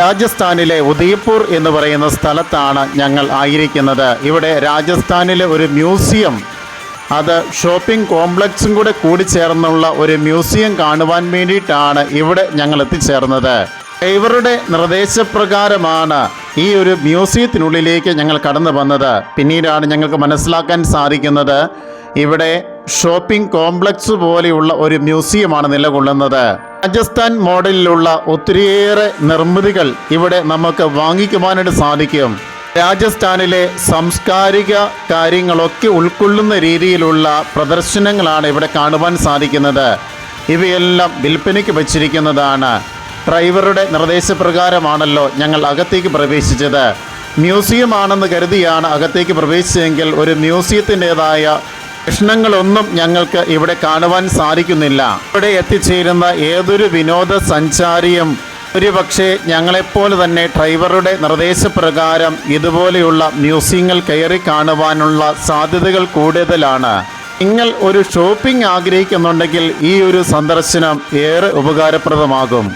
രാജസ്ഥാനിലെ ഉദയ്പൂർ എന്ന് പറയുന്ന സ്ഥലത്താണ് ഞങ്ങൾ ആയിരിക്കുന്നത്. ഇവിടെ രാജസ്ഥാനിലെ ഒരു മ്യൂസിയം, അത് ഷോപ്പിംഗ് കോംപ്ലക്സും കൂടെ കൂടിച്ചേർന്നുള്ള ഒരു മ്യൂസിയം കാണുവാൻ വേണ്ടിയിട്ടാണ് ഇവിടെ ഞങ്ങൾ എത്തിച്ചേർന്നത്. ഇവരുടെ നിർദ്ദേശപ്രകാരമാണ് ഈ ഒരു മ്യൂസിയത്തിനുള്ളിലേക്ക് ഞങ്ങൾ കടന്നു വന്നത്. പിന്നീടാണ് ഞങ്ങൾക്ക് മനസ്സിലാക്കാൻ സാധിക്കുന്നത് ഇവിടെ ഷോപ്പിംഗ് കോംപ്ലക്സ് പോലെയുള്ള ഒരു മ്യൂസിയമാണ് നിലകൊള്ളുന്നത്. രാജസ്ഥാൻ മോഡലിലുള്ള ഒത്തിരിയേറെ നിർമ്മിതികൾ ഇവിടെ നമുക്ക് വാങ്ങിക്കുവാനായിട്ട് സാധിക്കും. രാജസ്ഥാനിലെ സാംസ്കാരിക കാര്യങ്ങളൊക്കെ ഉൾക്കൊള്ളുന്ന രീതിയിലുള്ള പ്രദർശനങ്ങളാണ് ഇവിടെ കാണുവാൻ സാധിക്കുന്നത്. ഇവയെല്ലാം വിൽപ്പനയ്ക്ക് വച്ചിരിക്കുന്നതാണ്. ഡ്രൈവറുടെ നിർദ്ദേശപ്രകാരമാണല്ലോ ഞങ്ങൾ അകത്തേക്ക് പ്രവേശിച്ചത്. മ്യൂസിയം ആണെന്ന് കരുതിയാണ് അകത്തേക്ക് പ്രവേശിച്ചതെങ്കിൽ ഒരു മ്യൂസിയത്തിൻ്റെതായ ലക്ഷണങ്ങളൊന്നും ഞങ്ങൾക്ക് ഇവിടെ കാണുവാൻ സാധിക്കുന്നില്ല. ഇവിടെ എത്തിച്ചേരുന്ന ഏതൊരു വിനോദസഞ്ചാരിയും ഒരുപക്ഷെ ഞങ്ങളെപ്പോലെ തന്നെ ഡ്രൈവറുടെ നിർദ്ദേശപ്രകാരം ഇതുപോലെയുള്ള മ്യൂസിയങ്ങൾ കയറി കാണുവാനുള്ള സാധ്യതകൾ കൂടുതലാണ്. നിങ്ങൾ ഒരു ഷോപ്പിംഗ് ആഗ്രഹിക്കുന്നുണ്ടെങ്കിൽ ഈ ഒരു സന്ദർശനം ഏറെ ഉപകാരപ്രദമാകും.